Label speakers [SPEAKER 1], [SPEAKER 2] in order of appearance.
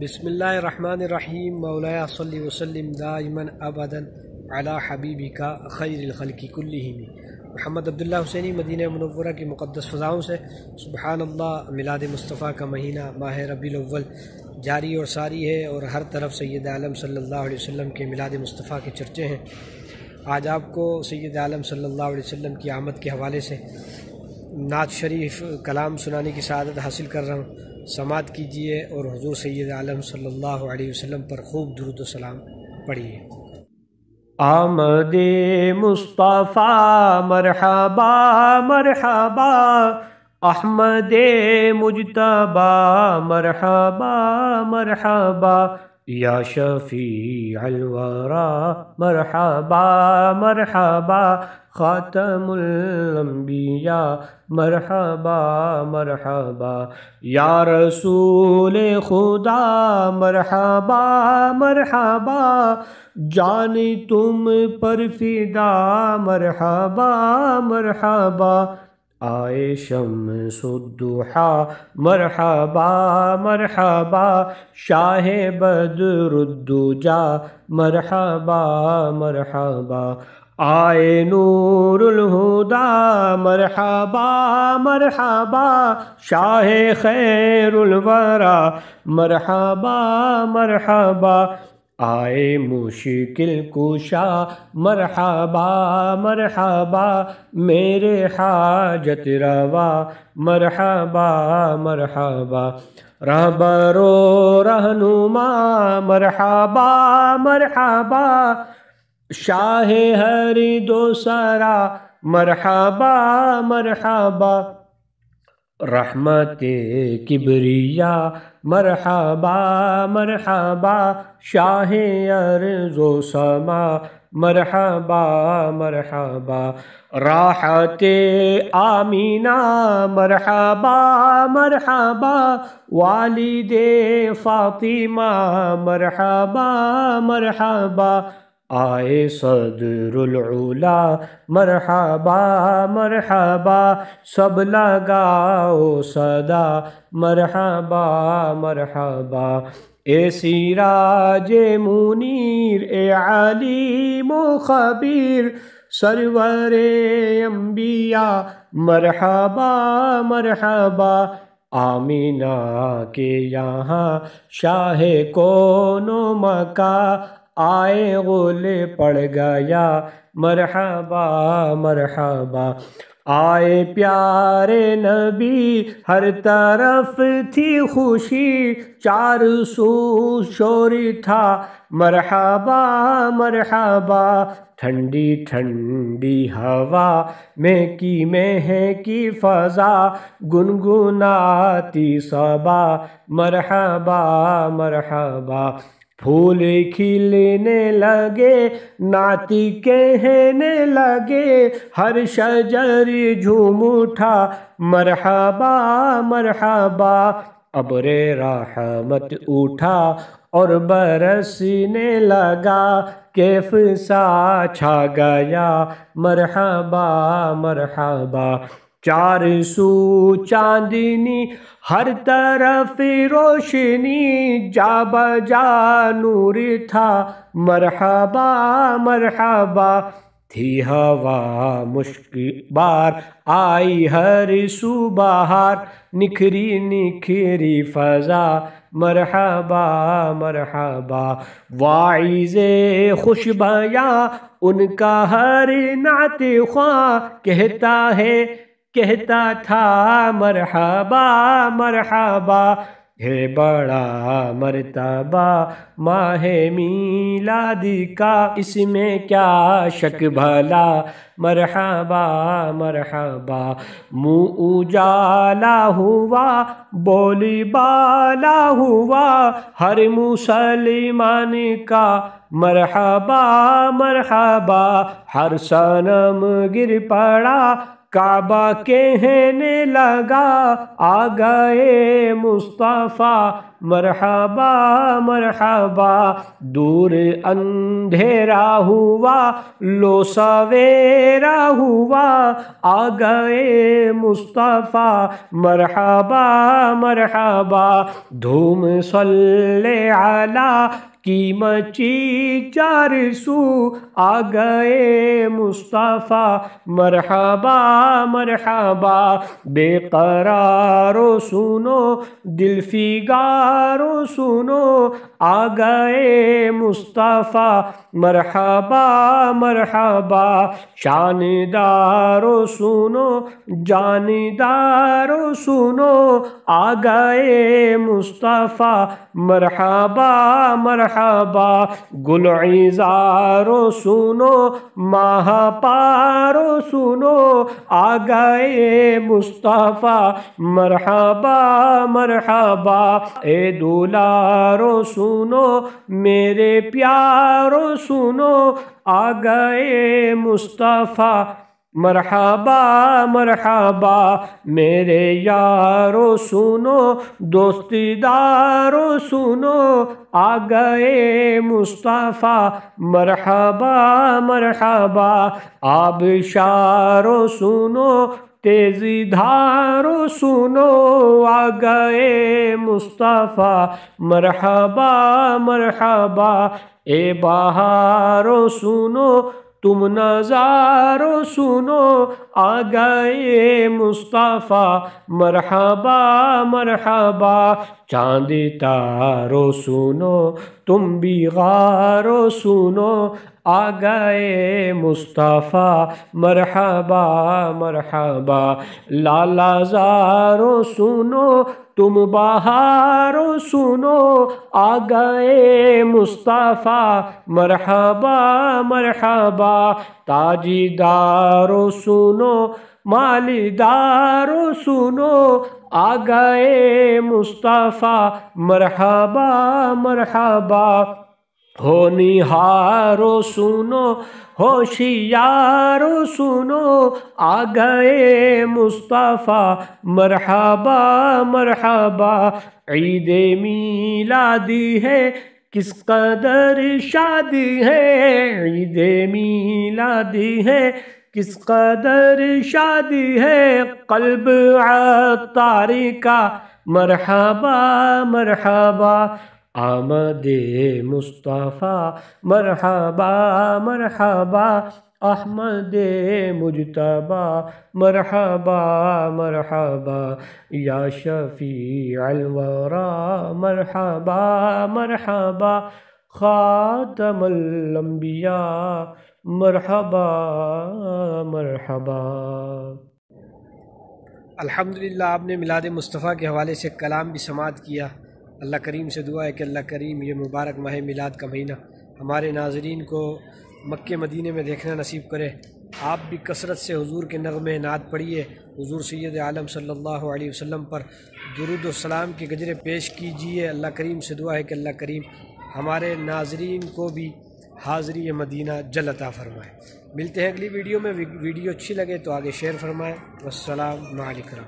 [SPEAKER 1] بسم اللہ الرحمن الرحیم مولایا صلی وسلم دائما ابدا علی حبیبک خیر الخلق کلہم۔ محمد عبداللہ حسینی مدینہ منورہ کی مقدس فضاؤں سے سبحان اللہ، میلاد مصطفیٰ کا مہینہ ماہ ربیع الاول جاری اور ساری ہے، اور ہر طرف سید عالم صلی اللہ علیہ وسلم کے میلاد مصطفیٰ کے چرچے ہیں۔ آج آپ کو سید عالم صلی اللہ علیہ وسلم کی آمد کے حوالے سے نعت شریف کلام سنانے کی سعادت حاصل کر رہا ہوں۔ سماعت کیجیے اور حضور سید عالم صلی اللہ علیہ وسلم پر خوب درود و سلام پڑھیے۔
[SPEAKER 2] آمد مصطفیٰ مرحبا مرحبا، احمد مجتبی مرحبا مرحبا، یا شفیع الورا مرحبا مرحبا، خاتم الانبیاء مرحبا مرحبا، یا رسول خدا مرحبا مرحبا، جان تم پر فدا مرحبا مرحبا، آئے شمس الضحیٰ مرحبا مرحبا، شاہ بدر الدجا مرحبا مرحبا، آئے نور الہدیٰ مرحبا مرحبا، شاہ خیر الورا مرحبا مرحبا، آئے مشکل کشا مرحبا مرحبا، میرے حاجت روا مرحبا مرحبا، رہبر و رہنما مرحبا مرحبا، شاہ ہر دو سرا مرحبا مرحبا، رحمت کبریا مرحبا مرحبا، شاہ ارض و سما مرحبا مرحبا، راحت آمینہ مرحبا مرحبا، والد فاطمہ مرحبا مرحبا، آئے صدر العلا مرحبا مرحبا، سب لگاؤ صدا مرحبا مرحبا، اے سراج منیر اے علیم و خبیر، سرور انبیاء مرحبا مرحبا، آمینہ کے یہاں شاہ کون و مکان، آئے غل پڑ گیا مرحبا مرحبا، آئے پیارے نبی ہر طرف تھی خوشی، چار سو شور تھا مرحبا مرحبا، ٹھنڈی ٹھنڈی ہوا میں کی فضا، گنگناتی صبا مرحبا مرحبا، پھول کھلنے لگے نعت کہنے لگے، ہر شجر جھوم اٹھا مرحبا مرحبا، ابر رحمت اٹھا اور برسنے لگا، کیف سا چھا گیا مرحبا مرحبا، چار سو چاندنی ہر طرف روشنی، جا بجا نور تھا مرحبا مرحبا، تھی ہوا مشک بار آئی ہر سو بہار، نکھری نکھری فضا مرحبا مرحبا، واعظ خوش بیاں ان کا ہر نعت خواں، کہتا تھا مرحبا مرحبا، ہے بڑا مرتبہ ماہ میلاد کا، اس میں کیا شک بھلا مرحبا مرحبا، منہ اجالا ہوا بولی بالا ہوا، ہر مسلمان کا مرحبا مرحبا، ہر صنم گر پڑا کعبہ کہنے لگا، آ گئے مصطفیٰ مرحبا مرحبا، دور اندھیرا ہوا لو سویرا ہوا، آ گئے مصطفیٰ مرحبا مرحبا، دھوم صلی علی کی مچی چار سو، آ گئے مصطفیٰ مرحبا مرحبا، بے قرارو سنو دل فگارو سنو، آ گئے مصطفیٰ مرحبا مرحبا، شاندارو سنو جاندارو سنو، آ گئے مصطفیٰ مرحبا مرحبا، گلعزارو سنو ماہ پارو سنو، آ گئے مصطفیٰ مرحبا مرحبا، اے دولارو سنو میرے پیارو سنو، آ گئے مصطفیٰ مرحبا مرحبا، میرے یارو سنو دوستی دارو سنو، آ گئے مصطفیٰ مرحبا مرحبا، آبشارو سنو تیزی دھارو سنو، آ گئے مصطفیٰ مرحبا مرحبا، اے بہارو سنو تم نظارو سنو، آ گئے مصطفیٰ مرحبا مرحبا، چاند تارو سنو تم بیغارو سنو، آ گئے مصطفیٰ مرحبا مرحبا، لالا زارو سنو تم بہارو سنو، آ گئے مصطفیٰ مرحبا مرحبا، تاجدارو سنو مالدارو سنو، آ گئے مصطفیٰ مرحبا مرحبا، ہونہارو سنو ہوشیارو سنو، آ گئے مصطفیٰ مرحبا مرحبا، عید میلادی ہے کس قدر شادی ہے، عید میلادی ہے کس قدر شادی ہے، قلب عطار کا مرحبا مرحبا، آمد مصطفیٰ مرحبا مرحبا، احمد مجتبی مرحبا مرحبا، یا شفیع الورا مرحبا مرحبا، خاتم الانبیاء مرحبا مرحبا۔
[SPEAKER 1] الحمدللہ آپ نے میلاد مصطفیٰ کے حوالے سے کلام بھی سماعت کیا۔ اللہ کریم سے دعا ہے کہ اللہ کریم یہ مبارک ماہ میلاد کا مہینہ ہمارے ناظرین کو مکہ مدینے میں دیکھنا نصیب کرے۔ آپ بھی کثرت سے حضور کے نغمے نعت پڑھیے، حضور سید عالم صلی اللہ علیہ وسلم پر درود و سلام کی گجرے پیش کیجیے۔ اللہ کریم سے دعا ہے کہ اللہ کریم ہمارے ناظرین کو بھی حاضری مدینہ جل عطا فرمائے۔ ملتے ہیں اگلی ویڈیو میں۔ ویڈیو اچھی لگے تو آگے شیئر فرمائیں۔ والسلام علیکم۔